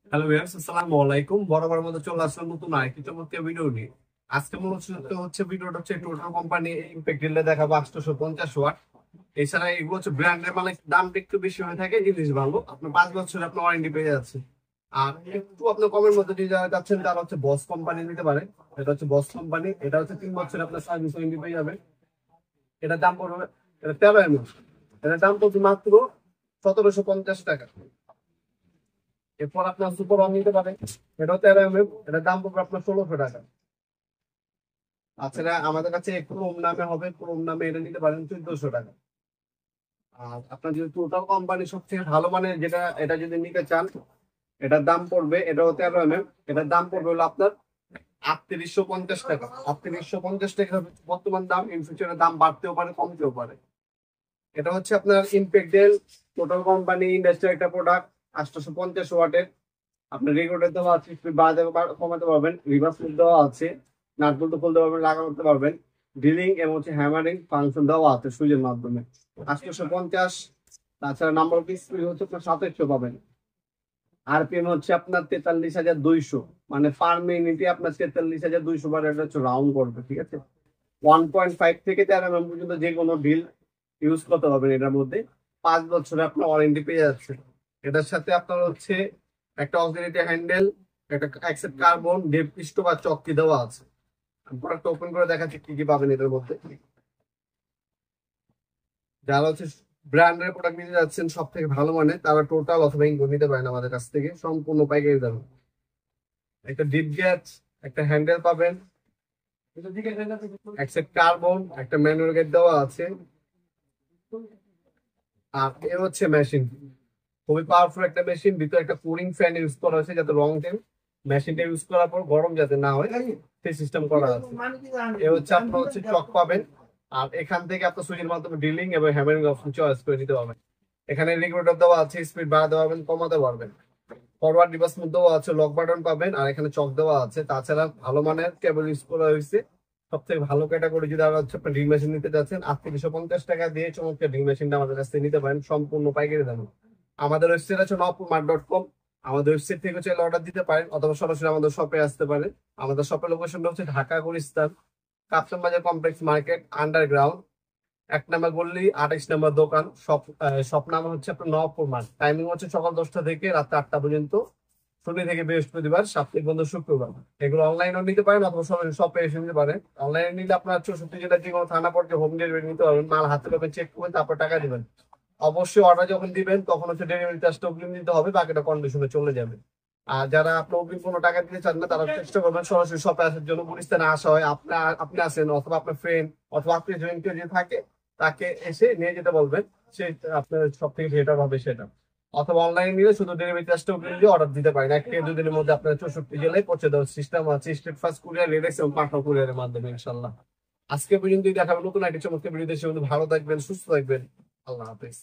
Hello viewers, আসসালামু আলাইকুম। বরাবর মতো চলে আসলাম নতুন আরেকটি চমৎকার ভিডিও নিয়ে। আজকে ভিডিওটা হচ্ছে টোটাল কোম্পানি ইম্প্যাক্ট ড্রিলে দেখাবো 850 ওয়াট। এছাড়া এগুলো হচ্ছে ব্র্যান্ডের, মানে দামটা একটু বেশি হয়ে থাকে, জিনিস ভালো। আপনার 5 বছর আপনার ওয়ারেন্টি পেয়ে যাচ্ছে। আর একটু আপনার কমের মধ্যে দিয়ে যারা যাচ্ছেন তারা হচ্ছে বস কোম্পানি নিতে পারে। এটা হচ্ছে বস কোম্পানি, এটা হচ্ছে 3 বছর আপনার সার্ভিস ওয়ারেন্টি পেয়ে যাবে। এটার দাম পড়বে, এটা 13 mm। এটার দাম পড়বে মাত্র 1750 টাকা। এরপর আপনার সুপার ওয়ান নিতে পারেন, এটাও 13 mm। এটার দাম পড়বে আপনার 1600 টাকা। তাছাড়া আমাদের কাছে ক্রোম নামে হবে, ক্রোম নামে এটা নিতে পারেন 1400 টাকা। আর আপনার যদি টোটাল কোম্পানি সবথেকে ভালো মানের যেটা, এটা যদি নিতে চান, এটার দাম পড়বে, এটাও 13 mm। এটার দাম পড়বে হলো আপনার 3850 টাকা। 3850 টাকা হবে বর্তমান দাম। ইন ফিউচারের দাম বাড়তেও পারে, কমতেও পারে। এটা হচ্ছে আপনার ইম্পেক্টেল টোটাল কোম্পানি ইন্ডাস্ট্রিয়াল একটা প্রোডাক্ট, 850 ওয়াটের। আপনার রেগুলেটর দেওয়া আছে, স্পিড বাড়াতে কমাতে পারবেন, রিভার্স মোড দেওয়া আছে, নাট বল্টু খুলতে পারবেন, লাগা করতে পারবেন। ড্রিলিং এবং হচ্ছে হ্যামারিং ফাংশন দেওয়া আছে সুইচের মাধ্যমে। 850। তাছাড়া নাম্বার অফ স্পিড হচ্ছে আপনার 2700 পাবেন। আরপিএম হচ্ছে আপনার 43,200, মানে পার মিনিটে আপনার 43,200 বার এটা হচ্ছে রাউন্ড করবে, ঠিক আছে। 1.5 থেকে 13 mm পর্যন্ত যে কোনো ড্রিল ইউজ করতে পারবেন এটার মধ্যে। 5 বছরে আপনার ওয়ারেন্টি পেয়ে যাচ্ছে। এটার সাথে আপনার হচ্ছে একটা অক্সিলারি হ্যান্ডেল, একটা অ্যাক্সেপ্ট কার্বন, ডেপ স্টোভ আর চকটি দেওয়া আছে। আমি প্রোডাক্ট ওপেন করে দেখাচ্ছি কি কি পাবেন এটার মধ্যে। যারা হচ্ছে ব্র্যান্ডের প্রোডাক্ট নিতে যাচ্ছেন সব থেকে ভালো মানে, তারা টোটাল অথবা ইনকো নিতে পারেন আমাদের কাছ থেকে সম্পূর্ণ পাইকারি দামে। একটা ডিপ গ্যাস, একটা হ্যান্ডেল পাবেন, অ্যাক্সেপ্ট কার্বন, একটা ম্যানুয়াল গেট দেওয়া আছে। আর এ হচ্ছে মেশিন, খুবই পাওয়ারফুল একটা মেশিন। ভিতরে একটা কুলিং ফ্যান ইউজ করা হয়েছে যাতে লং টাইম মেশিনটা ইউজ করার পর গরম যাতে না হয়, সেই সিস্টেম করা আছে। এ হচ্ছে আপনার হচ্ছে চক পাবেন। আর এখান থেকে আপনার সুইচের মাধ্যমে ড্রিলিং এবং হ্যামারিং অপশন চয়েস করে নিতে পারবেন। এখানে রেগুলেটর দেওয়া আছে, স্পিড বাড়াতে পারবেন, কমাতে পারবেন। ফরওয়ার্ড রিভার্স মোড দেওয়া আছে, লক বাটন পাবেন, আর এখানে চক দেওয়া আছে। তাছাড়া ভালো মানের কেবল ইউজ করা হয়েছে। সব থেকে ভালো ক্যাটাগরি যদি হচ্ছে আপনি ড্রিল মেশিন নিতে যাচ্ছেন, 3850 টাকা দিয়ে চমৎকার ড্রিল মেশিনটা আমাদের কাছ থেকে নিতে পারেন সম্পূর্ণ পাইকারি দামে। আমাদের ওয়েবসাইট আছে nopmark.com। আমাদের ওয়েবসাইট থেকে চাইলে অর্ডার দিতে পারেন অথবা সরাসরি আমাদের শপে আসতে পারেন। আমাদের শপের লোকেশনটা হচ্ছে ঢাকা গুলিস্তান, কাপ্তান বাজার কমপ্লেক্স মার্কেট, আন্ডারগ্রাউন্ড 1 নম্বর গল্লি, 28 নম্বর দোকান। শপ নাম হচ্ছে আপনার নওয়াবপুর মার্ট। টাইমিং হচ্ছে সকাল 10টা থেকে রাত 8টা পর্যন্ত, শনি থেকে বৃহস্পতিবার, সাপ্তাহিক বন্ধ শুক্রবার। এগুলো অনলাইনেও নিতে পারেন অথবা সরাসরি শপে এসে নিতে পারেন। অনলাইনে নিলে আপনার 64 জেলার যে কোনো থানা পর্যায়ে হোম ডেলিভারি নিতে পারবেন। মাল হাতে পাবেন, চেক করবেন, তারপর টাকা দিবেন। অবশ্যই অর্ডার যখন দিবেন তখন হচ্ছে ডেলিভারি চার্জটা অগ্রিম দিতে হবে, বাকিটা কন্ডিশনে চলে যাবে। আর যারা আপনি অগ্রিম কোনো টাকা দিতে চান না, তারা চেষ্টা করবেন সরাসরি শপে আসার জন্য। গুলিস্তানে আসা হয়, আপনি আসেন অথবা আপনার ফ্রেন্ড অথবা আপনি জয়েন কেউ যে থাকে তাকে এসে নিয়ে যেতে বলবেন। সে আপনার সব থেকে বেটার হবে সেটা। অথবা অনলাইনে নিলে শুধু ডেলিভারি চার্জটা অগ্রিম দিয়ে অর্ডার দিতে পারেন। 1 থেকে 2 দিনের মধ্যে আপনার 64 জেলায় পৌঁছে দেওয়ার সিস্টেম আছে, স্টেট ফার্স্ট কুরিয়ার, রেডেক্স এবং পাঠাও কুরিয়ারের মাধ্যমে ইনশাল্লাহ। আজকে পর্যন্ত দেখাবো নতুন একটা চমৎকার ভিডিও। দেশে ভালো থাকবেন, সুস্থ থাকবেন। আল্লাহ হাফেজ।